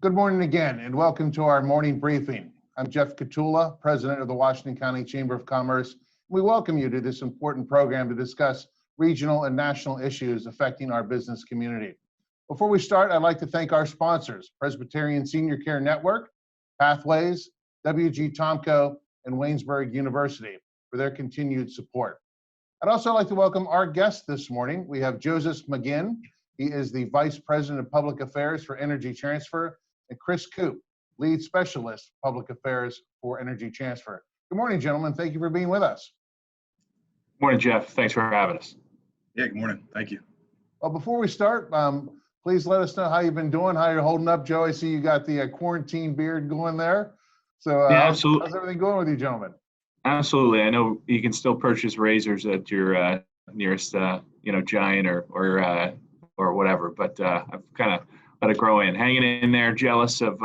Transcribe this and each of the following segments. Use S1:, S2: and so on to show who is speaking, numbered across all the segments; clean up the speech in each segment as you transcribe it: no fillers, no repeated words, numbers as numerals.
S1: Good morning again, and welcome to our morning briefing. I'm Jeff Catula, President of the Washington County Chamber of Commerce. We welcome you to this important program to discuss regional and national issues affecting our business community. Before we start, I'd like to thank our sponsors, Presbyterian Senior Care Network, Pathways, W.G. Tomco, and Waynesburg University for their continued support. I'd also like to welcome our guest this morning. We have Joseph McGinn. He is the Vice President of Public Affairs for Energy Transfer, and Chris Koop, Lead Specialist, Public Affairs for Energy Transfer. Good morning, gentlemen. Thank you for being with us.
S2: Morning, Jeff. Thanks for having us.
S3: Yeah, good morning. Thank you.
S1: Well, before we start, please let us know how you've been doing, how you're holding up. Joe, I see you got the quarantine beard going there. So
S2: yeah, absolutely.
S1: How's everything going with you, gentlemen?
S2: Absolutely. I know you can still purchase razors at your nearest, Giant or whatever, but I've kind of let it grow in. Hanging in there, jealous of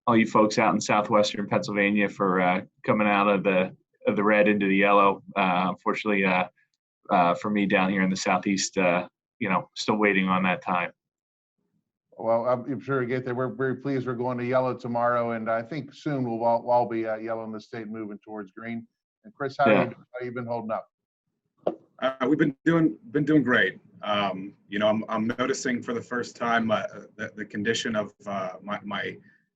S2: all you folks out in southwestern Pennsylvania for coming out of the red into the yellow. Unfortunately, for me down here in the southeast, still waiting on that time.
S1: Well, I'm sure we get there. We're very pleased we're going to yellow tomorrow, and I think soon we'll all be yellow in the state, moving towards green. And Chris, how you been holding up?
S3: We've been doing great. I'm noticing for the first time the condition of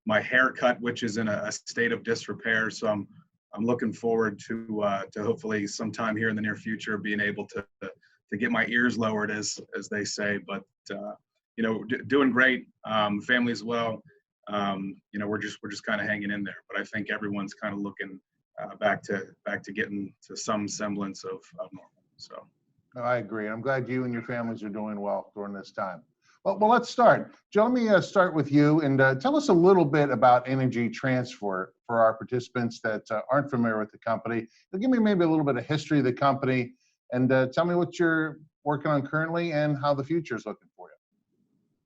S3: my haircut, which is in a state of disrepair. So I'm looking forward to hopefully sometime here in the near future being able to get my ears lowered, as they say. But doing great. Family as well. We're just kind of hanging in there. But I think everyone's kind of looking back to getting to some semblance of normal. So.
S1: No, I agree. I'm glad you and your families are doing well during this time. Well, let's start. Joe, let me start with you and tell us a little bit about Energy Transfer for our participants that aren't familiar with the company. Give me maybe a little bit of history of the company and tell me what you're working on currently and how the future is looking for you.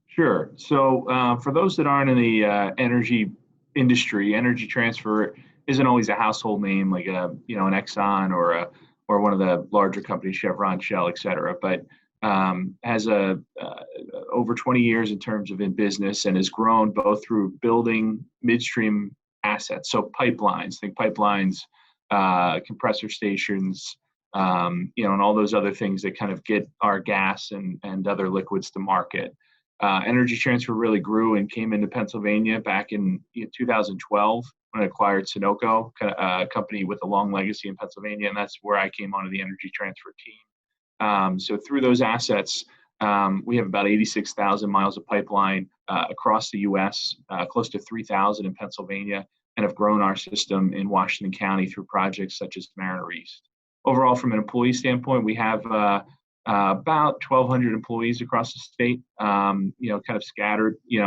S2: Sure. So for those that aren't in the energy industry, Energy Transfer isn't always a household name like an Exxon or one of the larger companies, Chevron, Shell, et cetera, but has over 20 years in terms of in business and has grown both through building midstream assets, so pipelines, compressor stations, and all those other things that kind of get our gas and other liquids to market. Energy Transfer really grew and came into Pennsylvania back in 2012 when I acquired Sunoco, a company with a long legacy in Pennsylvania, and that's where I came onto the Energy Transfer team. So through those assets, we have about 86,000 miles of pipeline across the U.S., close to 3,000 in Pennsylvania, and have grown our system in Washington County through projects such as Mariner East. Overall, from an employee standpoint, we have about 1,200 employees across the state, kind of scattered, in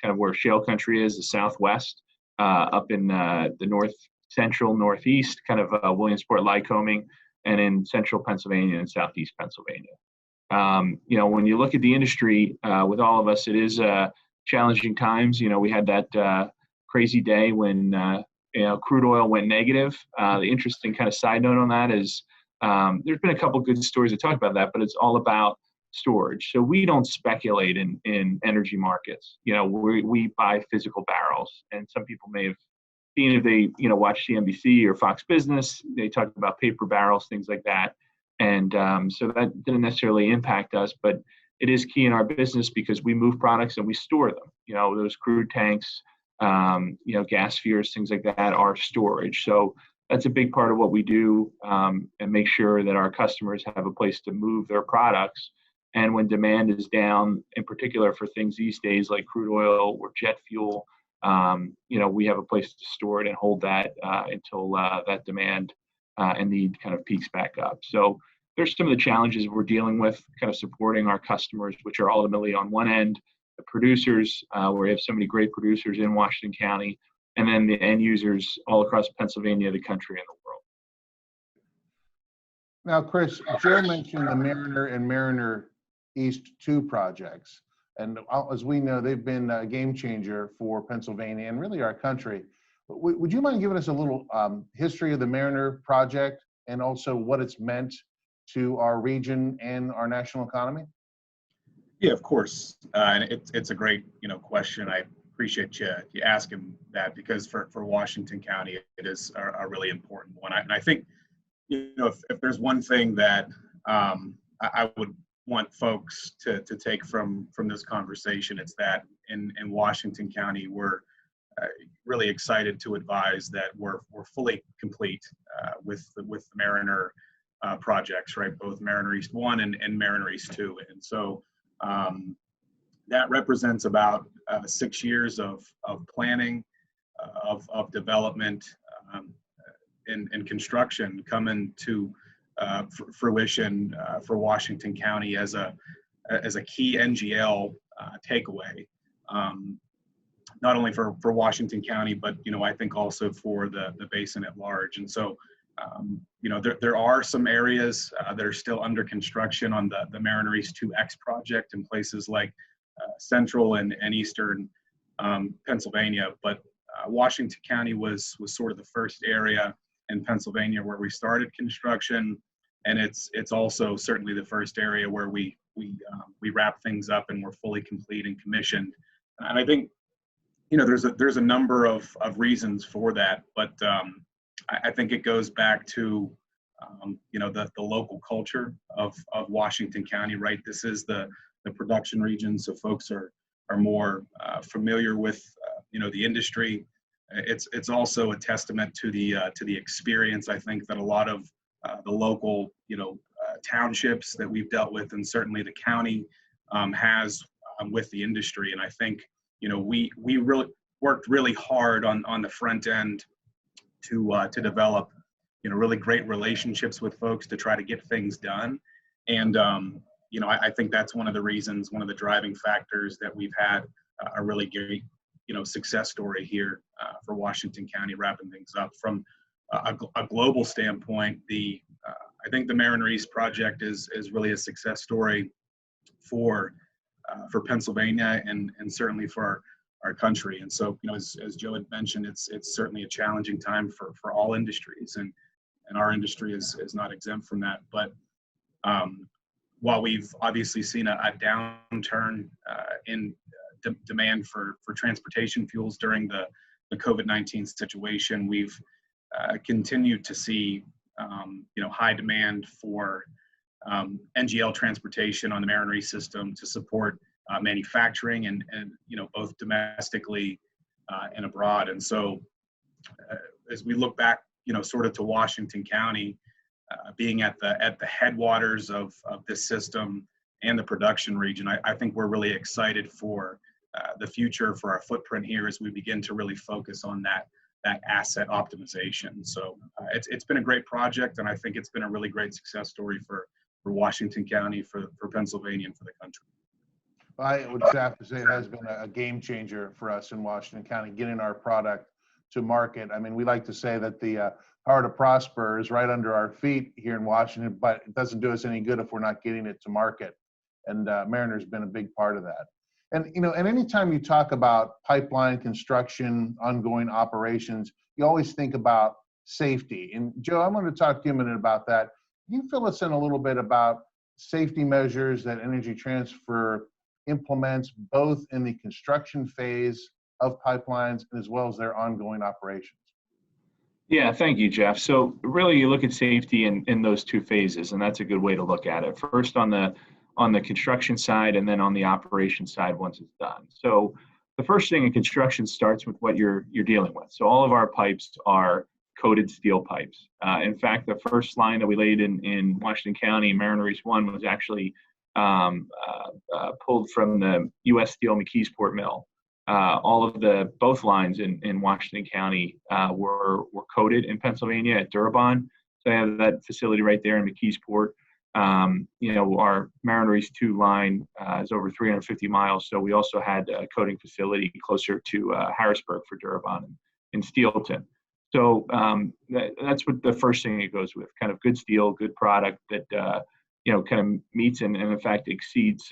S2: kind of where shale country is, the Southwest, up in the north central, northeast, kind of Williamsport, Lycoming, and in central Pennsylvania and southeast Pennsylvania. When you look at the industry, with all of us, it is challenging times. We had that crazy day when crude oil went negative. The interesting kind of side note on that is there's been a couple good stories to talk about that, but it's all about storage. So we don't speculate in energy markets. We buy physical barrels, and some people may have seen if they watch CNBC or Fox Business, they talk about paper barrels, things like that. And so that didn't necessarily impact us, but it is key in our business because we move products and we store them. Those crude tanks, gas spheres, things like that are storage. So that's a big part of what we do, and make sure that our customers have a place to move their products. And when demand is down, in particular for things these days like crude oil or jet fuel, we have a place to store it and hold that until that demand and need kind of peaks back up. So there's some of the challenges we're dealing with, kind of supporting our customers, which are ultimately on one end, the producers, where we have so many great producers in Washington County, and then the end users all across Pennsylvania, the country, and the world.
S1: Now, Chris, Joe mentioned the Mariner and Mariner East 2 projects. And as we know, they've been a game changer for Pennsylvania and really our country. Would you mind giving us a little history of the Mariner project and also what it's meant to our region and our national economy?
S3: Yeah, of course. And it's a great question. I appreciate you asking that, because for Washington County, it is a really important one. And I think, if there's one thing that I would want folks to take from this conversation, it's that in Washington County, we're really excited to advise that we're fully complete with the Mariner projects, right? Both Mariner East 1 and Mariner East 2. And so that represents about 6 years of planning, of development, and construction coming to fruition for Washington County as a key NGL takeaway, not only for Washington County, but I think also for the basin at large. And so there are some areas that are still under construction on the Mariner East 2X project in places like central and eastern Pennsylvania, but Washington County was sort of the first area in Pennsylvania where we started construction, and it's also certainly the first area where we wrap things up and we're fully complete and commissioned. And I think there's a number of reasons for that, but I think it goes back to the local culture of Washington County, right? This is the production region, so folks are more familiar with the industry. It's also a testament to the experience, I think, that a lot of the local townships that we've dealt with, and certainly the county has with the industry. And I think we really worked really hard on the front end to develop really great relationships with folks to try to get things done. And I think that's one of the reasons, one of the driving factors that we've had a really great success story here for Washington County, wrapping things up. From a global standpoint, I think the Mariner East project is really a success story for Pennsylvania and certainly for our country. And so as Joe had mentioned, it's certainly a challenging time for all industries, and our industry is not exempt from that. But while we've obviously seen a downturn in demand for transportation fuels during the COVID-19 situation, we've continued to see high demand for NGL transportation on the Mariner East system to support manufacturing and both domestically and abroad. And so as we look back sort of to Washington County, being at the headwaters of this system and the production region, I think we're really excited for the future for our footprint here as we begin to really focus on that asset optimization. So it's been a great project, and I think it's been a really great success story for Washington County, for Pennsylvania, and for the country.
S1: I would have to say it has been a game changer for us in Washington County, getting our product to market. I mean, we like to say that the power to prosper is right under our feet here in Washington, but it doesn't do us any good if we're not getting it to market. And Mariner's been a big part of that. And and anytime you talk about pipeline construction, ongoing operations, you always think about safety. And Joe, I'm going to talk to you a minute about that. Can you fill us in a little bit about safety measures that Energy Transfer implements both in the construction phase of pipelines as well as their ongoing operations?
S2: Yeah, thank you, Jeff. So really you look at safety in those two phases, and that's a good way to look at it. First on the construction side, and then on the operation side once it's done. So the first thing in construction starts with what you're dealing with. So all of our pipes are coated steel pipes. In fact, the first line that we laid in Washington County, Mariner East 1, was actually pulled from the U.S. Steel McKeesport mill. All of both lines in Washington County were coated in Pennsylvania at Durban. So I have that facility right there in McKeesport. Our Mariner East 2 line is over 350 miles. So we also had a coating facility closer to Harrisburg for Durban and Steelton. So that's what the first thing it goes with, kind of good steel, good product that, kind of meets and in fact exceeds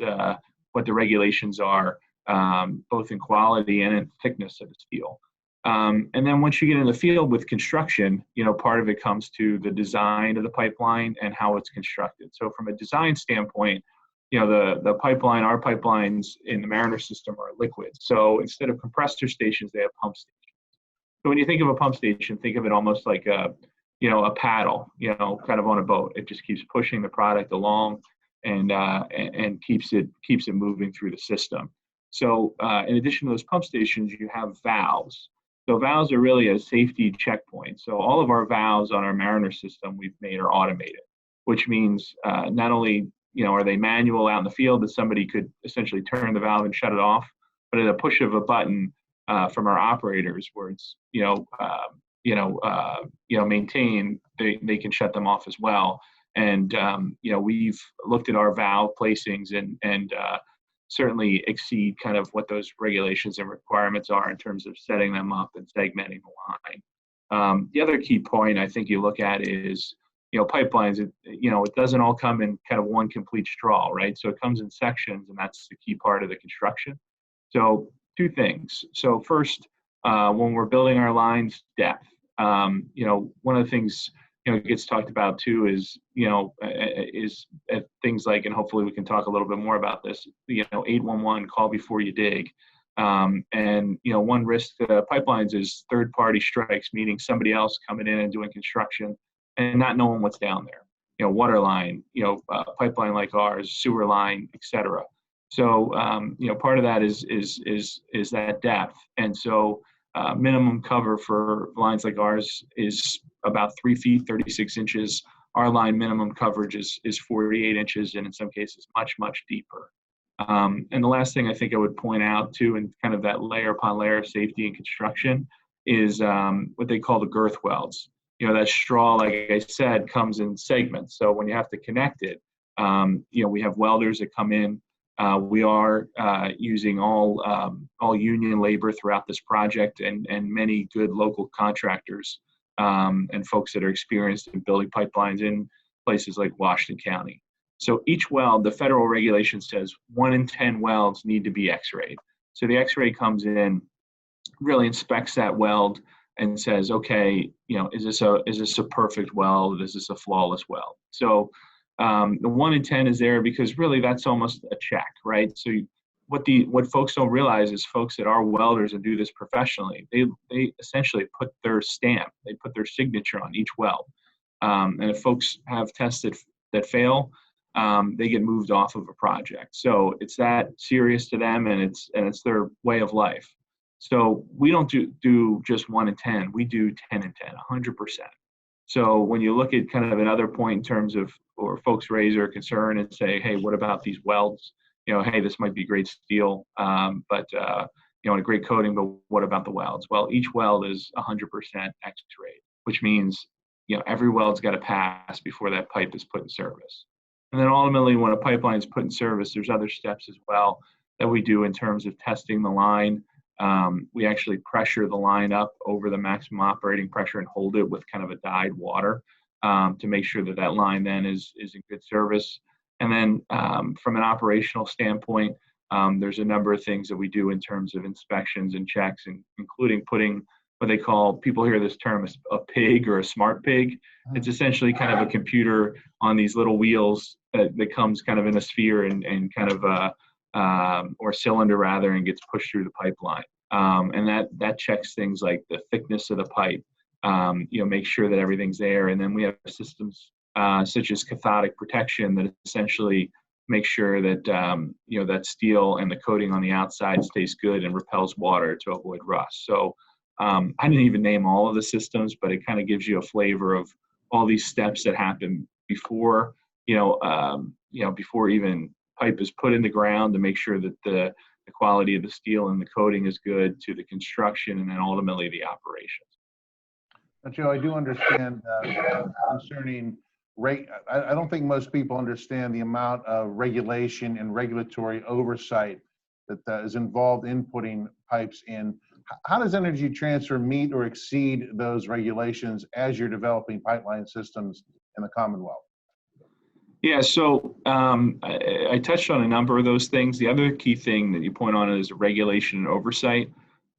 S2: what the regulations are, both in quality and in thickness of the steel. And then once you get in the field with construction, part of it comes to the design of the pipeline and how it's constructed. So from a design standpoint, the pipeline, our pipelines in the Mariner system are liquid. So instead of compressor stations, they have pump stations. So when you think of a pump station, think of it almost like a paddle, kind of on a boat. It just keeps pushing the product along and keeps it moving through the system. So in addition to those pump stations, you have valves. So valves are really a safety checkpoint. So all of our valves on our Mariner system we've made are automated, which means not only are they manual out in the field that somebody could essentially turn the valve and shut it off, but at a push of a button from our operators, where it's maintained, they can shut them off as well. And we've looked at our valve placings and certainly exceed kind of what those regulations and requirements are in terms of setting them up and segmenting the line. The other key point I think you look at is, pipelines, it doesn't all come in kind of one complete straw, right? So it comes in sections, and that's the key part of the construction. So two things. So first, when we're building our lines, depth. One of the things gets talked about too is things like, and hopefully we can talk a little bit more about this. 811, call before you dig. One risk to pipelines is third-party strikes, meaning somebody else coming in and doing construction and not knowing what's down there. Water line, pipeline like ours, sewer line, etc. So part of that is that depth, and so minimum cover for lines like ours is about 3 feet, 36 inches. Our line minimum coverage is 48 inches, and in some cases much deeper. And the last thing I think I would point out too, and kind of that layer upon layer of safety and construction, is what they call the girth welds. That straw, like I said, comes in segments. So when you have to connect it, we have welders that come in. We are using all union labor throughout this project, and many good local contractors and folks that are experienced in building pipelines in places like Washington County. So each weld, the federal regulation says 1 in 10 welds need to be X-rayed. So the X-ray comes in, really inspects that weld and says, okay, is this a perfect weld? Is this a flawless weld? So the 1 in 10 is there because really that's almost a check, right? So what folks don't realize is folks that are welders and do this professionally, they essentially put their stamp, they put their signature on each weld. And if folks have tests that fail, they get moved off of a project. So it's that serious to them, and it's their way of life. So we don't do just 1 in 10, we do 10 in 10, 100%. So when you look at kind of another point in terms of, or folks raise their concern and say, hey, what about these welds? Hey, this might be great steel, but and a great coating, but what about the welds? Well, each weld is 100% X-rayed, which means, every weld's got to pass before that pipe is put in service. And then ultimately, when a pipeline is put in service, there's other steps as well that we do in terms of testing the line. We actually pressure the line up over the maximum operating pressure and hold it with kind of a dyed water to make sure that line then is in good service. And then from an operational standpoint, there's a number of things that we do in terms of inspections and checks, including putting what they call, people hear this term, a pig or a smart pig. It's essentially kind of a computer on these little wheels that comes kind of in a sphere and kind of or cylinder rather, and gets pushed through the pipeline. And that checks things like the thickness of the pipe, make sure that everything's there. And then we have systems such as cathodic protection that essentially make sure that that steel and the coating on the outside stays good and repels water to avoid rust. So I didn't even name all of the systems, but it kind of gives you a flavor of all these steps that happen before before even pipe is put in the ground, to make sure that the quality of the steel and the coating is good, to the construction, and then ultimately the operations.
S1: Now, Joe, I do understand concerning rate. I don't think most people understand the amount of regulation and regulatory oversight that is involved in putting pipes in. How does Energy Transfer meet or exceed those regulations as you're developing pipeline systems in the Commonwealth?
S2: Yeah, so I touched on a number of those things. The other key thing that you point on is regulation and oversight.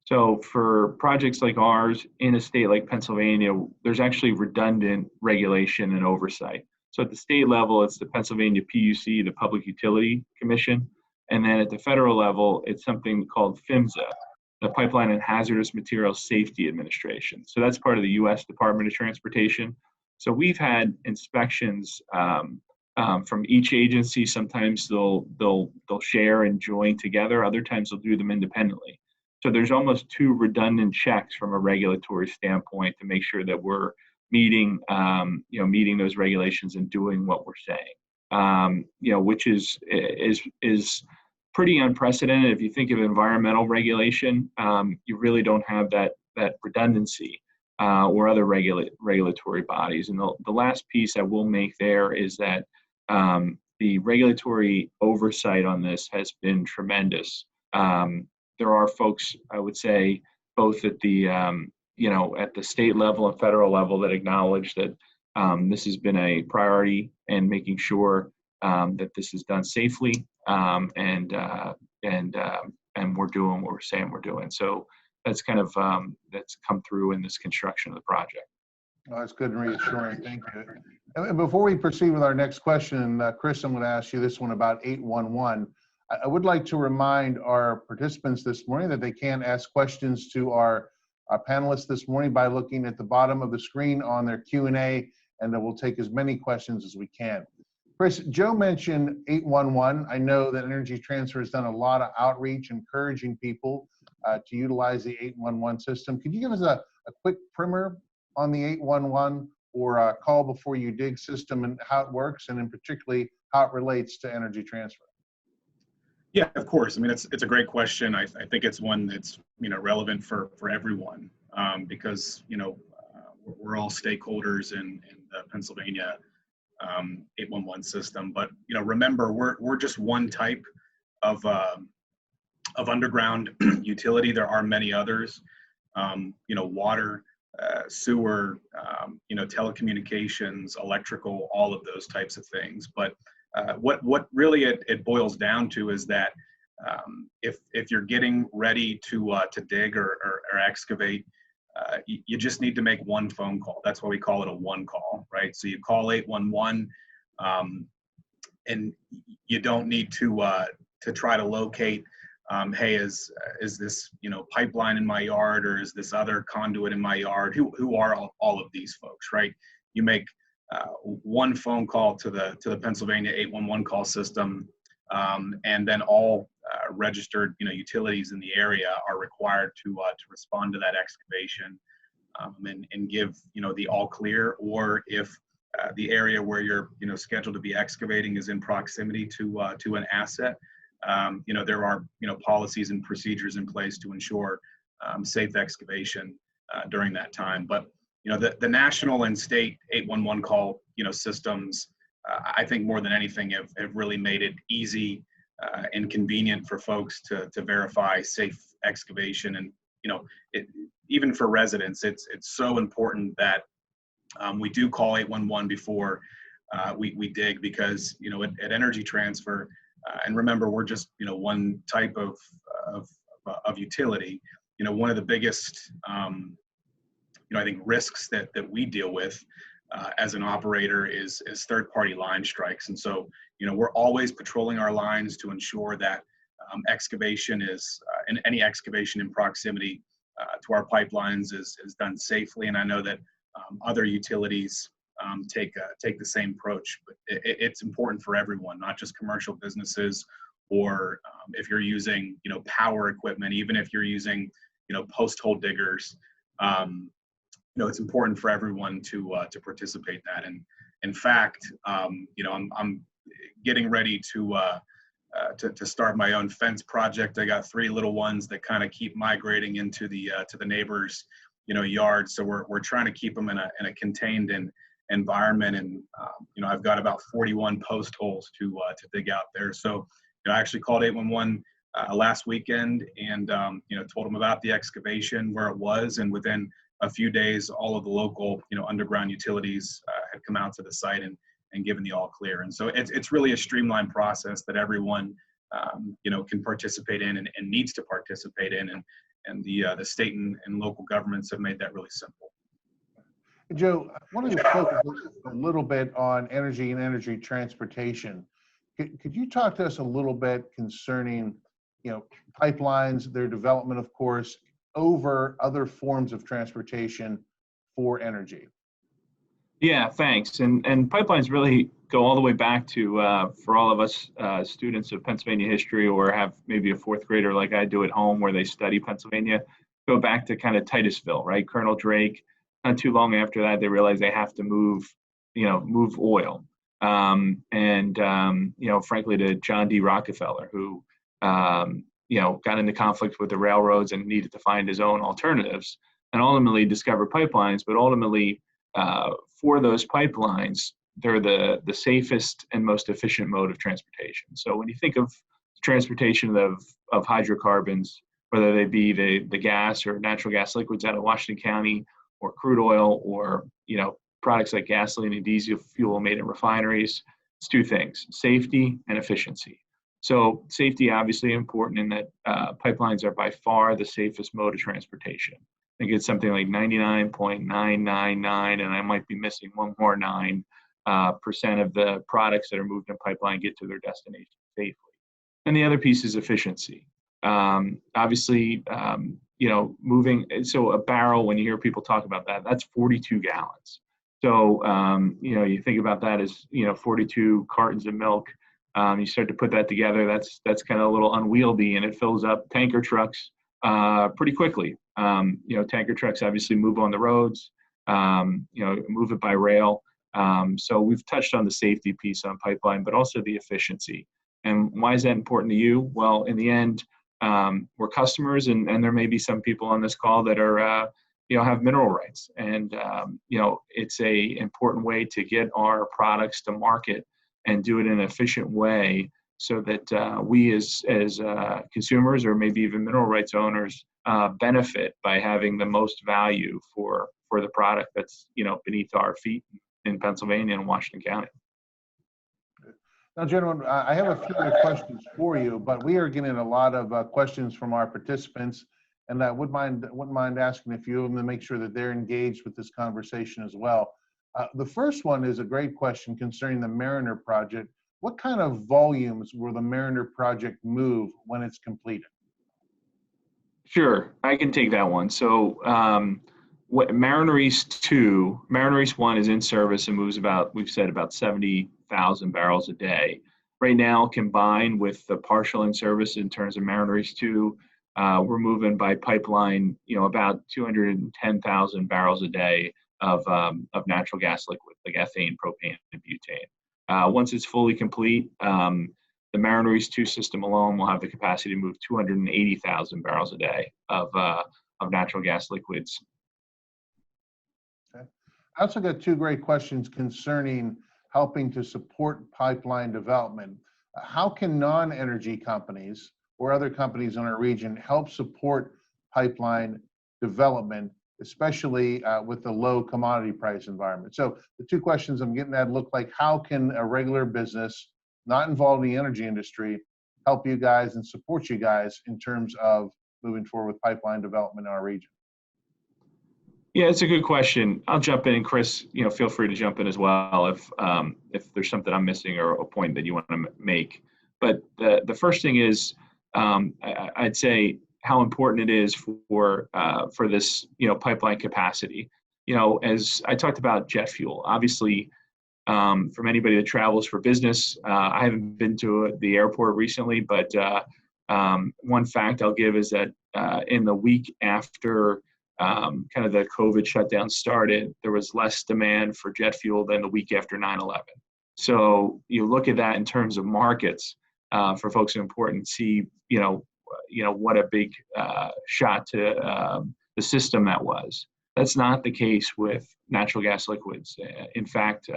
S2: So for projects like ours in a state like Pennsylvania, there's actually redundant regulation and oversight. So at the state level, it's the Pennsylvania PUC, the Public Utility Commission. And then at the federal level, it's something called PHMSA, the Pipeline and Hazardous Materials Safety Administration. So that's part of the U.S. Department of Transportation. So we've had inspections from each agency. Sometimes they'll share and join together. Other times they'll do them independently. So there's almost two redundant checks from a regulatory standpoint to make sure that we're meeting those regulations and doing what we're saying. Which is pretty unprecedented. If you think of environmental regulation, you really don't have that redundancy or other regulatory bodies. And the last piece I will make there is that the regulatory oversight on this has been tremendous. There are folks, I would say, both at the at the state level and federal level that acknowledge that this has been a priority, and making sure that this is done safely, and we're doing what we're saying we're doing. So that's kind of that's come through in this construction of the project.
S1: Oh, that's good and reassuring. Thank you. And before we proceed with our next question, Chris, I'm going to ask you this one about 811. I would like to remind our participants this morning that they can ask questions to our panelists this morning by looking at the bottom of the screen on their Q&A, and then we'll take as many questions as we can. Chris, Joe mentioned 811. I know that Energy Transfer has done a lot of outreach, encouraging people to utilize the 811 system. Could you give us a quick primer on the 811 or call before you dig system and how it works, and in particularly how it relates to Energy Transfer?
S3: Yeah, of course. I mean, it's a great question. I think it's one that's relevant for everyone, because we're all stakeholders in the Pennsylvania 811 system. But remember, we're just one type of underground utility. There are many others. Water, sewer, telecommunications, electrical, all of those types of things. But what really it boils down to is that if you're getting ready to dig or excavate, you just need to make one phone call. That's why we call it a one call, right? So you call 811, and you don't need to try to locate, hey, is this pipeline in my yard, or is this other conduit in my yard? Who are all of these folks, right? You make one phone call to the Pennsylvania 811 call system, and then all registered utilities in the area are required to respond to that excavation, and give the all clear. Or if the area where you're scheduled to be excavating is in proximity to an asset, there are policies and procedures in place to ensure safe excavation during that time. But the national and state 811 call systems, I think more than anything have really made it easy and convenient for folks to verify safe excavation. And even for residents, it's so important that we do call 811 before we dig, because at Energy Transfer, and remember, we're just one type of utility. One of the biggest I think risks that we deal with as an operator is third-party line strikes. And so we're always patrolling our lines to ensure that excavation is and any excavation in proximity to our pipelines is done safely. And I know that other utilities take the same approach, but it's important for everyone, not just commercial businesses, or if you're using power equipment, even if you're using post hole diggers. It's important for everyone to participate in that. And in fact, I'm getting ready to start my own fence project. I got 3 little ones that kind of keep migrating into the neighbors' yard. So we're trying to keep them in a contained environment. And I've got about 41 post holes to dig out there. So I actually called 811 last weekend and told them about the excavation, where it was, and within a few days, all of the local, underground utilities had come out to the site and given the all clear. And so it's really a streamlined process that everyone, can participate in and needs to participate in. And the state and local governments have made that really simple.
S1: Joe, I wanted to focus a little bit on energy and energy transportation. Could you talk to us a little bit concerning, pipelines, their development, of course, over other forms of transportation for energy?
S2: Yeah, thanks. And pipelines really go all the way back to, for all of us students of Pennsylvania history, or have maybe a fourth grader like I do at home where they study Pennsylvania, go back to kind of Titusville, right? Colonel Drake. Not too long after that, they realized they have to move oil. Frankly, to John D. Rockefeller, who, got into conflict with the railroads and needed to find his own alternatives, and ultimately discovered pipelines. But ultimately, for those pipelines, they're the safest and most efficient mode of transportation. So when you think of transportation of hydrocarbons, whether they be the gas or natural gas liquids out of Washington County, or crude oil, or products like gasoline and diesel fuel made in refineries, it's two things: safety and efficiency. So safety, obviously important in that pipelines are by far the safest mode of transportation. I think it's something like 99.999, and I might be missing one more 9% of the products that are moved in pipeline get to their destination safely. And the other piece is efficiency. Obviously, moving, so a barrel, when you hear people talk about that, that's 42 gallons. So, you think about that as, 42 cartons of milk. You start to put that together, that's kind of a little unwieldy, and it fills up tanker trucks pretty quickly. Tanker trucks obviously move on the roads, move it by rail. So we've touched on the safety piece on pipeline, but also the efficiency. And why is that important to you? Well, in the end, we're customers, and there may be some people on this call that are, have mineral rights. And, it's a important way to get our products to market and do it in an efficient way, so that we as consumers, or maybe even mineral rights owners, benefit by having the most value for the product that's, beneath our feet in Pennsylvania and Washington County.
S1: Now, gentlemen, I have a few other questions for you, but we are getting a lot of questions from our participants, and I wouldn't mind asking a few of them to make sure that they're engaged with this conversation as well. The first one is a great question concerning the Mariner project. What kind of volumes will the Mariner project move when it's completed?
S2: Sure, I can take that one. So Mariner East 2, Mariner East 1 is in service and moves about 70,000 barrels a day. Right now, combined with the partial in service in terms of Mariner East 2, we're moving by pipeline, about 210,000 barrels a day of natural gas liquid, like ethane, propane, and butane. Once it's fully complete, the Mariner East 2 system alone will have the capacity to move 280,000 barrels a day of natural gas liquids.
S1: Okay. I also got two great questions concerning helping to support pipeline development. How can non-energy companies or other companies in our region help support pipeline development, especially with the low commodity price environment? So the two questions I'm getting at look like: how can a regular business not involved in the energy industry help you guys and support you guys in terms of moving forward with pipeline development in our region?
S2: Yeah, it's a good question. I'll jump in, and Chris, feel free to jump in as well if there's something I'm missing or a point that you want to make. But the first thing is, I'd say how important it is for this pipeline capacity. As I talked about jet fuel, obviously, from anybody that travels for business, I haven't been to the airport recently, but one fact I'll give is that in the week after kind of the COVID shutdown started, there was less demand for jet fuel than the week after 9/11. So you look at that in terms of markets for folks who are important, see what a big shot to the system that was. That's not the case with natural gas liquids. In fact,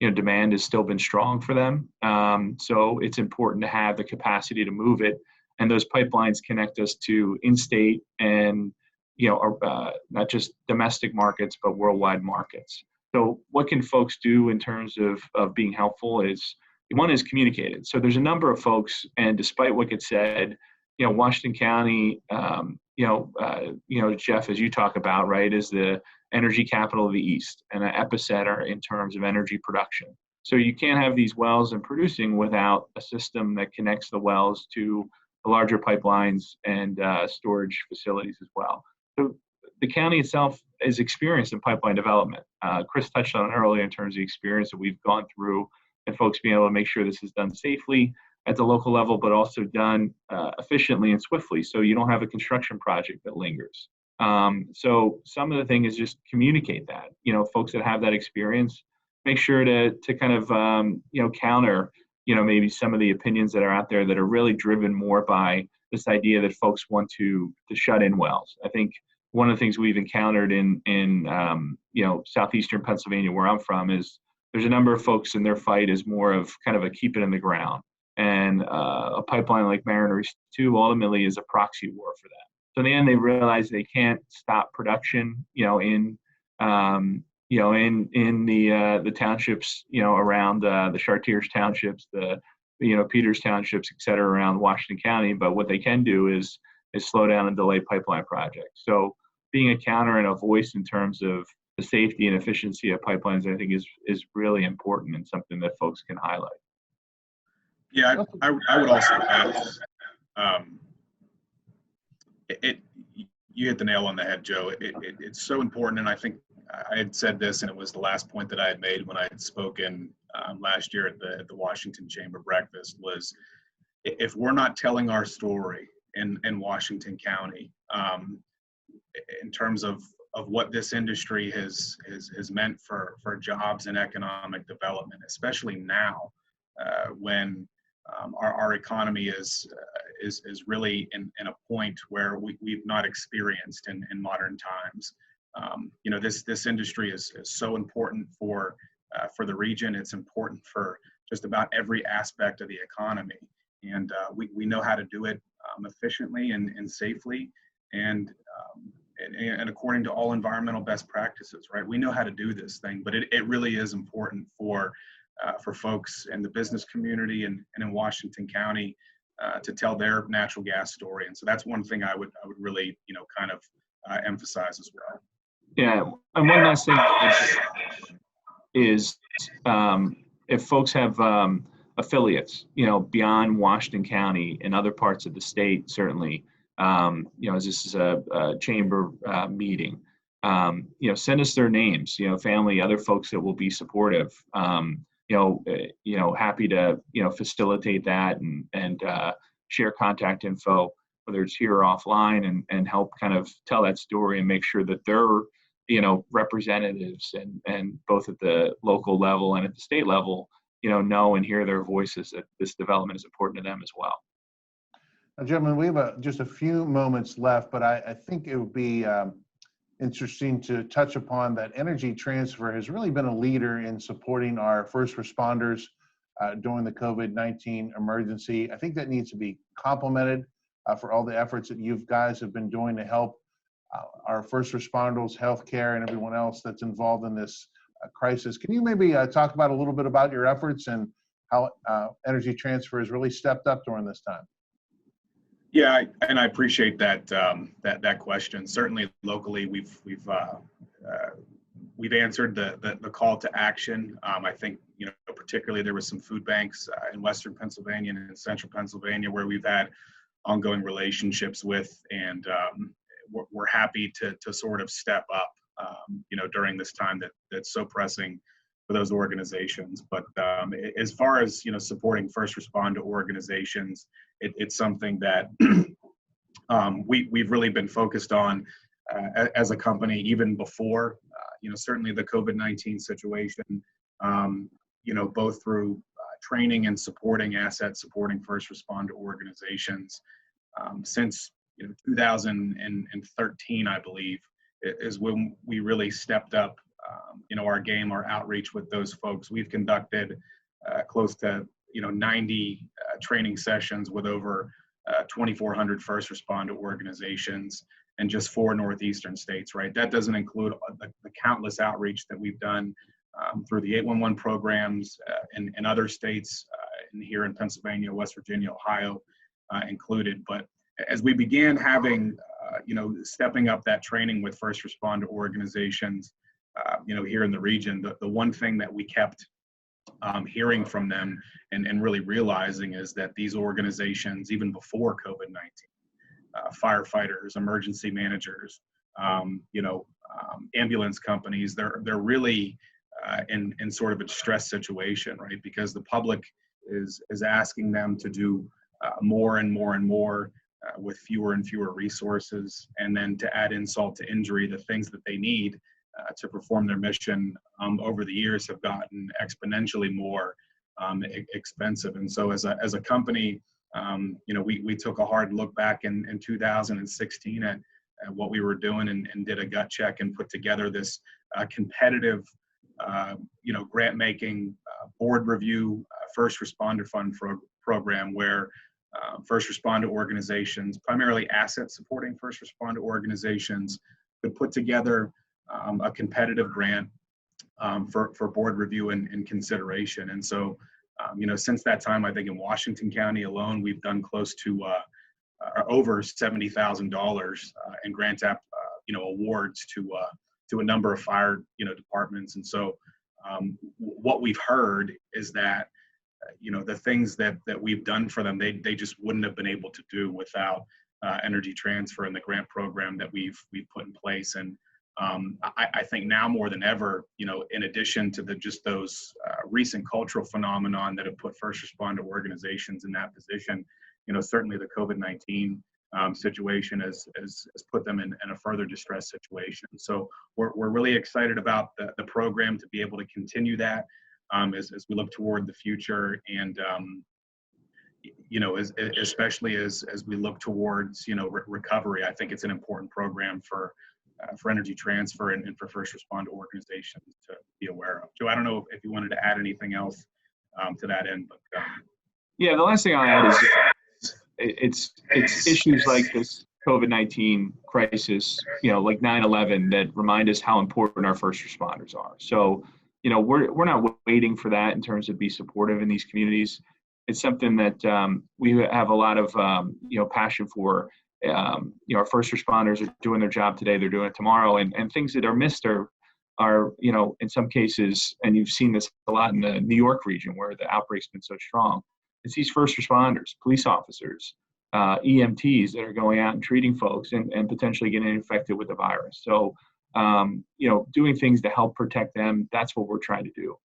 S2: demand has still been strong for them. So it's important to have the capacity to move it, and those pipelines connect us to in-state and not just domestic markets, but worldwide markets. So what can folks do in terms of being helpful is, one is communicated. So there's a number of folks, and despite what gets said, Washington County Jeff, as you talk about, right, is the energy capital of the East and an epicenter in terms of energy production. So you can't have these wells and producing without a system that connects the wells to the larger pipelines and storage facilities as well. So the county itself is experienced in pipeline development. Chris touched on it earlier in terms of the experience that we've gone through and folks being able to make sure this is done safely at the local level, but also done efficiently and swiftly, so you don't have a construction project that lingers. So some of the thing is just communicate that, folks that have that experience, make sure to kind of, counter, maybe some of the opinions that are out there that are really driven more by this idea that folks want to shut in wells. I think one of the things we've encountered in southeastern Pennsylvania, where I'm from, is there's a number of folks in their fight is more of kind of a keep it in the ground. And a pipeline like Mariners 2 ultimately is a proxy war for that. So in the end, they realize they can't stop production, in the townships, around the Chartiers townships, the Peters townships, et cetera, around Washington County. But what they can do is slow down and delay pipeline projects. So being a counter and a voice in terms of the safety and efficiency of pipelines, I think is really important and something that folks can highlight.
S3: Yeah, I would also add, you hit the nail on the head, Joe. It's so important, and I think I had said this, and it was the last point that I had made when I had spoken last year at the Washington Chamber breakfast, was if we're not telling our story in Washington County, in terms of what this industry has meant for jobs and economic development, especially now when our economy is really in a point where we've not experienced in modern times. This industry is so important for the region. It's important for just about every aspect of the economy, and we know how to do it efficiently and safely, and according to all environmental best practices, right? We know how to do this thing, but it really is important for folks in the business community and in Washington County to tell their natural gas story. And so that's one thing I would really, kind of emphasize as well.
S2: Yeah, and one last thing is if folks have affiliates, beyond Washington County and other parts of the state, certainly, as this is a chamber meeting, send us their names, family, other folks that will be supportive. Happy to, facilitate that and share contact info, whether it's here or offline, and help kind of tell that story and make sure that they're, representatives and both at the local level and at the state level, know and hear their voices, that this development is important to them as well.
S1: Now, gentlemen, we have just a few moments left, but I think it would be interesting to touch upon that Energy Transfer has really been a leader in supporting our first responders during the COVID-19 emergency. I think that needs to be complimented for all the efforts that you guys have been doing to help our first responders, healthcare, and everyone else that's involved in this crisis. Can you maybe talk about a little bit about your efforts and how Energy Transfer has really stepped up during this time?
S3: Yeah, and I appreciate that that question. Certainly, locally, we've answered the call to action. I think particularly there was some food banks in Western Pennsylvania and in Central Pennsylvania where we've had ongoing relationships with, and we're happy to sort of step up, during this time that's so pressing for those organizations. But as far as supporting first responder organizations, it's something that we've really been focused on as a company even before certainly the COVID-19 situation, both through training and supporting supporting first responder organizations since 2013, I believe, is when we really stepped up our game, our outreach with those folks. We've conducted close to 90 training sessions with over 2,400 first responder organizations in just 4 northeastern states, right? That doesn't include the countless outreach that we've done through the 811 programs in other states, here in Pennsylvania, West Virginia, Ohio included. But as we began having stepping up that training with first responder organizations, here in the region. The one thing that we kept hearing from them and really realizing is that these organizations, even before COVID-19, firefighters, emergency managers, ambulance companies, they're really in sort of a distress situation, right? Because the public is asking them to do more and more and more with fewer and fewer resources, and then to add insult to injury, the things that they need to perform their mission over the years have gotten exponentially more expensive. And so as a company, we took a hard look back in 2016 at what we were doing and did a gut check and put together this competitive, grant making, board review, first responder fund program where first responder organizations, primarily asset supporting first responder organizations, could put together a competitive grant for board review and consideration. And so, since that time, I think in Washington County alone, we've done close to over $70,000 in grant awards to a number of fire departments. And so, what we've heard is that the things that we've done for them, they just wouldn't have been able to do without Energy Transfer and the grant program that we've put in place. And I think now more than ever, in addition to just those recent cultural phenomenon that have put first responder organizations in that position, certainly the COVID-19 situation has put them in a further distressed situation. So we're really excited about the program to be able to continue that as we look toward the future, and especially as we look towards recovery. I think it's an important program for Energy Transfer and for first responder organizations to be aware of. Joe, I don't know if you wanted to add anything else to that end, but
S2: yeah, the last thing I'll add is it's issues like this COVID-19 crisis, like 9/11, that remind us how important our first responders are. So, we're not waiting for that in terms of be supportive in these communities. It's something that we have a lot of passion for. Our first responders are doing their job today, they're doing it tomorrow, and things that are missed are in some cases, and you've seen this a lot in the New York region where the outbreak's been so strong. It's these first responders, police officers, EMTs that are going out and treating folks and potentially getting infected with the virus. So, doing things to help protect them, that's what we're trying to do.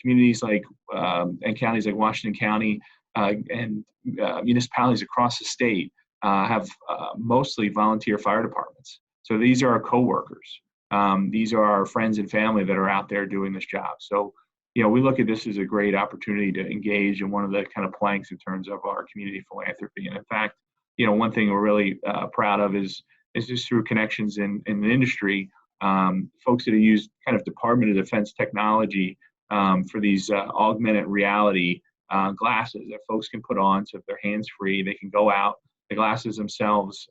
S2: Communities like and counties like Washington County and municipalities across the state have mostly volunteer fire departments. So these are our coworkers. These are our friends and family that are out there doing this job. So, we look at this as a great opportunity to engage in one of the kind of planks in terms of our community philanthropy. And in fact, one thing we're really proud of is just through connections in the industry, folks that have used kind of Department of Defense technology for these augmented reality glasses that folks can put on. So if they're hands-free, they can go out. The glasses themselves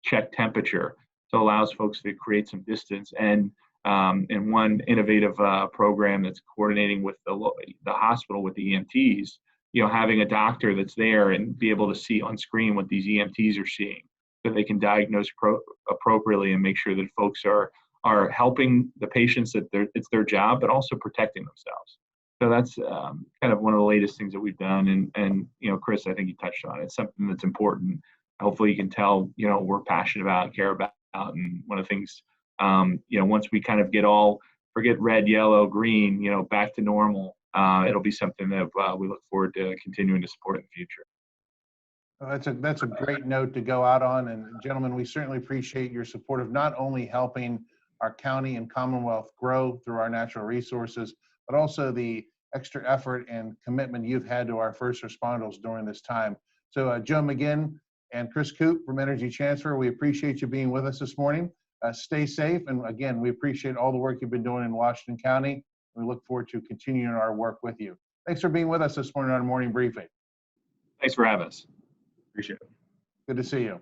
S2: check temperature, so it allows folks to create some distance. And one innovative program that's coordinating with the hospital with the EMTs, having a doctor that's there and be able to see on screen what these EMTs are seeing, so they can diagnose appropriately and make sure that folks are helping the patients, that it's their job, but also protecting themselves. So that's kind of one of the latest things that we've done. And Chris, I think you touched on it. It's something that's important. Hopefully you can tell, we're passionate about and care about. And one of the things, once we kind of forget red, yellow, green, back to normal, it'll be something that we look forward to continuing to support in the future.
S1: That's a great note to go out on. And gentlemen, we certainly appreciate your support of not only helping our county and Commonwealth grow through our natural resources, but also the extra effort and commitment you've had to our first responders during this time. So Joe McGinn and Chris Koop from Energy Transfer, we appreciate you being with us this morning. Stay safe. And again, we appreciate all the work you've been doing in Washington County. We look forward to continuing our work with you. Thanks for being with us this morning on Morning Briefing.
S2: Thanks for having us.
S3: Appreciate it.
S1: Good to see you.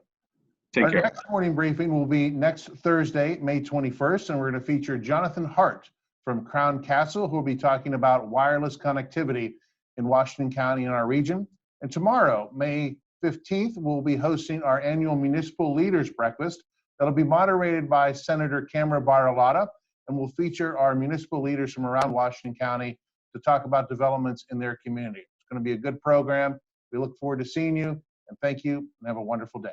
S2: Take care.
S1: Our next morning briefing will be next Thursday, May 21st, and we're going to feature Jonathan Hart from Crown Castle, who will be talking about wireless connectivity in Washington County and our region. And tomorrow, May 15th, we'll be hosting our annual Municipal Leaders Breakfast. That'll be moderated by Senator Camera Baralata, and will feature our municipal leaders from around Washington County to talk about developments in their community. It's going to be a good program. We look forward to seeing you, and thank you, and have a wonderful day.